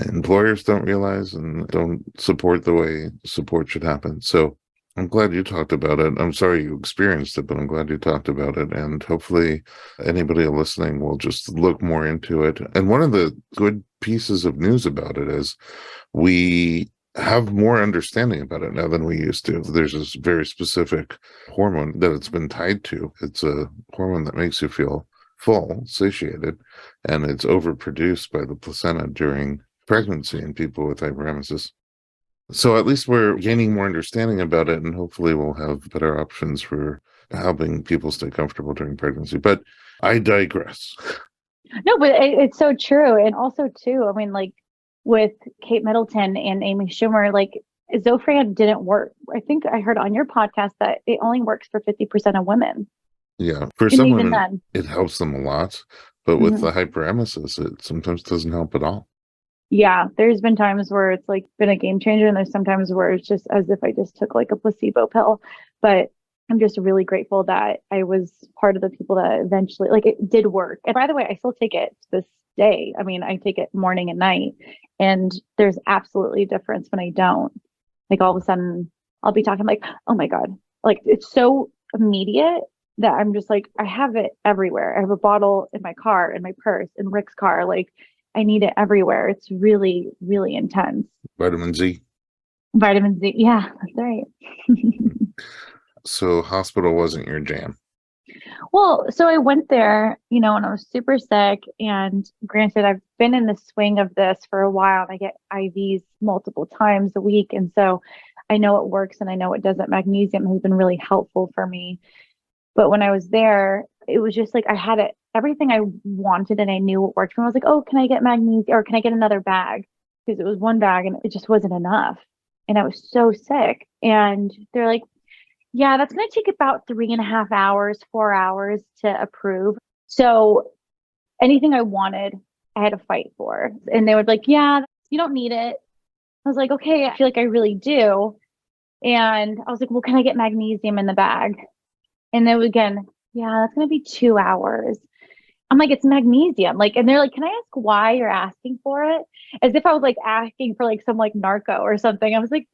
employers don't realize and don't support the way support should happen. So I'm glad you talked about it. I'm sorry you experienced it, but I'm glad you talked about it. And hopefully anybody listening will just look more into it. And one of the good pieces of news about it is we have more understanding about it now than we used to. There's this very specific hormone that it's been tied to. It's a hormone that makes you feel full, satiated, and it's overproduced by the placenta during pregnancy in people with hyperemesis. So at least we're gaining more understanding about it, and hopefully we'll have better options for helping people stay comfortable during pregnancy. But I digress. No, but it's so true. And also too, I mean, like with Kate Middleton and Amy Schumer, like Zofran didn't work. I think I heard on your podcast that it only works for 50% of women. Yeah, for And some even women, then. it helps them a lot, but with Mhm. the hyperemesis, it sometimes doesn't help at all. Yeah, there's been times where it's like been a game changer, and there's sometimes where it's just as if I just took like a placebo pill. But I'm just really grateful that I was part of the people that eventually, like, it did work. And by the way, I still take it to this day. I mean, I take it morning and night, and there's absolutely a difference when I don't. Like, all of a sudden, I'll be talking like, oh my God, like it's so immediate that I'm just like, I have it everywhere. I have a bottle in my car, in my purse, in Rick's car. Like, I need it everywhere. It's really, really intense. Vitamin Z. Vitamin Z. Yeah, that's right. So hospital wasn't your jam. Well, so I went there, when I was super sick. And granted, I've been in the swing of this for a while, and I get IVs multiple times a week. And so I know it works and I know it doesn't. Magnesium has been really helpful for me. But when I was there, it was just like I had it everything I wanted and I knew it worked for me. I was like, oh, can I get magnesium or can I get another bag? Because it was one bag and it just wasn't enough. And I was so sick. And they're like, yeah, that's going to take about 3.5 hours, 4 hours to approve. So anything I wanted, I had to fight for. And they would be like, yeah, you don't need it. I was like, okay, I feel like I really do. And I was like, well, can I get magnesium in the bag? And then again, yeah, that's going to be 2 hours. I'm like, it's magnesium. Like, and they're like, can I ask why you're asking for it? As if I was like asking for like some like narco or something. I was like,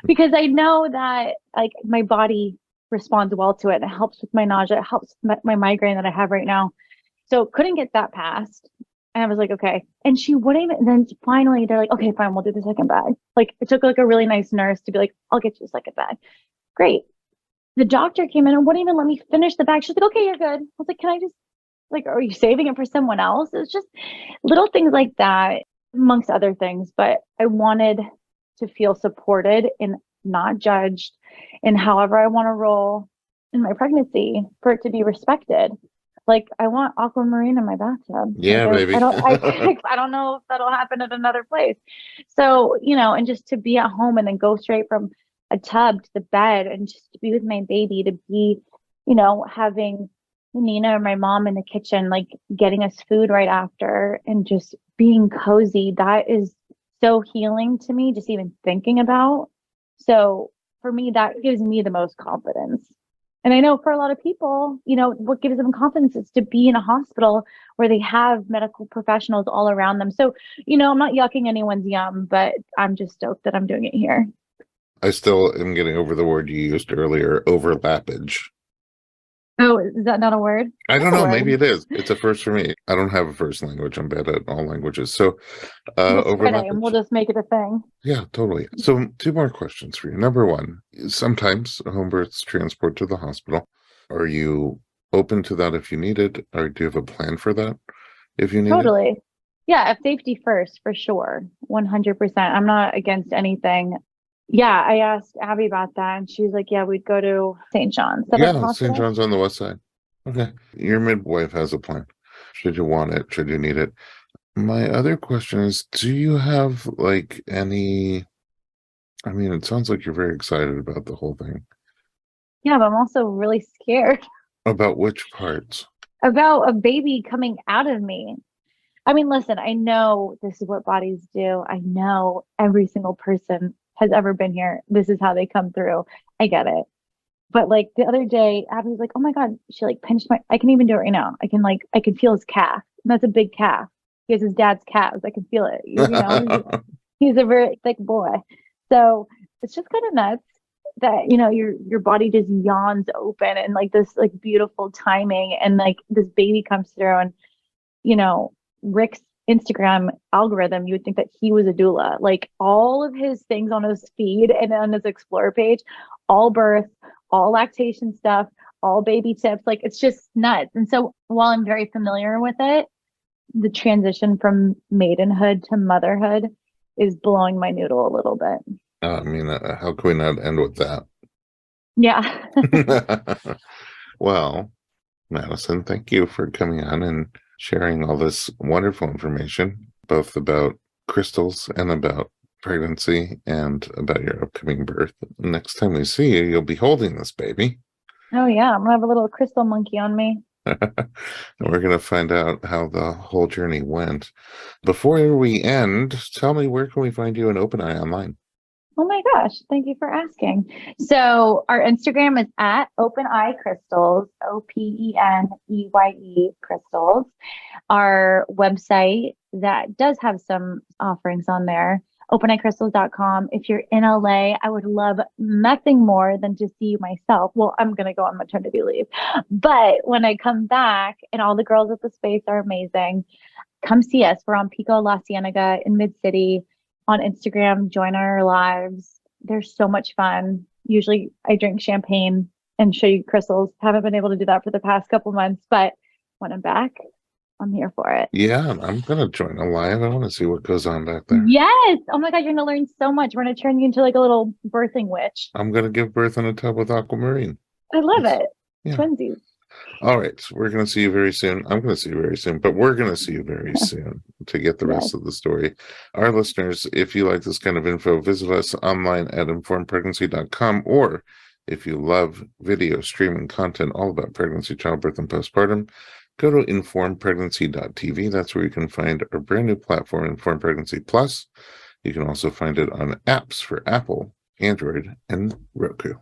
because I know that like my body responds well to it. It helps with my nausea. It helps my migraine that I have right now. So couldn't get that passed. And I was like, okay. And she wouldn't even, and then finally they're like, okay, fine, we'll do the second bag. Like it took like a really nice nurse to be like, I'll get you a second bag. Great. The doctor came in and wouldn't even let me finish the bag. She's like, okay, you're good. I was like, can I just, like, are you saving it for someone else? It's just little things like that, amongst other things. But I wanted to feel supported and not judged in however I want to roll in my pregnancy, for it to be respected. Like, I want aquamarine in my bathtub. Like, Yeah, I baby. don't, I don't know if that'll happen at another place. So, and just to be at home and then go straight from a tub to the bed and just to be with my baby, to be, having Nina or my mom in the kitchen, like getting us food right after and just being cozy. That is so healing to me, just even thinking about. So for me, that gives me the most confidence. And I know for a lot of people, what gives them confidence is to be in a hospital where they have medical professionals all around them. So, I'm not yucking anyone's yum, but I'm just stoked that I'm doing it here. I still am getting over the word you used earlier, overlappage. Oh, is that not a word? I don't That's a know. Maybe word. it is. It's a first for me. I don't have a first language. I'm bad at all languages. So, We'll spread it and we'll overlappage. just make it a thing. Yeah, totally. So, two more questions for you. Number one, sometimes home births transport to the hospital. Are you open to that if you need it, or do you have a plan for that if you need it? Totally. Yeah, if safety first, for sure. 100%. I'm not against anything. Yeah, I asked Abby about that and she was like, yeah, we'd go to St. John's. Is that a Yeah, St. hospital? John's on the west side. Okay. Your midwife has a plan. Should you want it? Should you need it? My other question is, do you have like any? I mean, it sounds like you're very excited about the whole thing. Yeah, but I'm also really scared About which parts? about a baby coming out of me. I mean, listen, I know this is what bodies do. I know every single person has ever been here. This is how they come through. I get it. But like the other day, Abby was like, "Oh my God," she like pinched I can even do it right now. I can feel his calf. And that's a big calf. He has his dad's calves. I can feel it. He's a very thick boy. So it's just kind of nuts that, your body just yawns open and like this like beautiful timing and like this baby comes through and, Rick's Instagram algorithm, you would think that he was a doula. Like all of his things on his feed and on his explore page, all birth, all lactation stuff, all baby tips. Like it's just nuts. And so while I'm very familiar with it, the transition from maidenhood to motherhood is blowing my noodle a little bit. I mean, how can we not end with that? Yeah. Well, Madison, thank you for coming on and sharing all this wonderful information, both about crystals and about pregnancy and about your upcoming birth. Next time we see you, you'll be holding this baby. Oh yeah, I'm gonna have a little crystal monkey on me. And we're going to find out how the whole journey went. Before we end, tell me, where can we find you in Open Eye online? Oh my gosh, thank you for asking. So our Instagram is at Open Eye Crystals, OPENEYE Crystals. Our website that does have some offerings on there, openeyecrystals.com. If you're in LA, I would love nothing more than to see you myself. Well, I'm going to go on maternity leave, but when I come back, and all the girls at the space are amazing, come see us. We're on Pico La Cienega in Mid City. On Instagram, join our lives. They're so much fun. Usually I drink champagne and show you crystals. Haven't been able to do that for the past couple months, but when I'm back, I'm here for it. Yeah, I'm going to join a live. I want to see what goes on back there. Yes. Oh my God, you're going to learn so much. We're going to turn you into like a little birthing witch. I'm going to give birth in a tub with aquamarine. I love it. Yeah. Twinsies. All right. So we're going to see you very soon. I'm going to see you very soon, but we're going to see you very soon to get the rest of the story. Our listeners, if you like this kind of info, visit us online at informedpregnancy.com, or if you love video streaming content all about pregnancy, childbirth, and postpartum, go to informedpregnancy.tv. That's where you can find our brand new platform, Informed Pregnancy Plus. You can also find it on apps for Apple, Android, and Roku.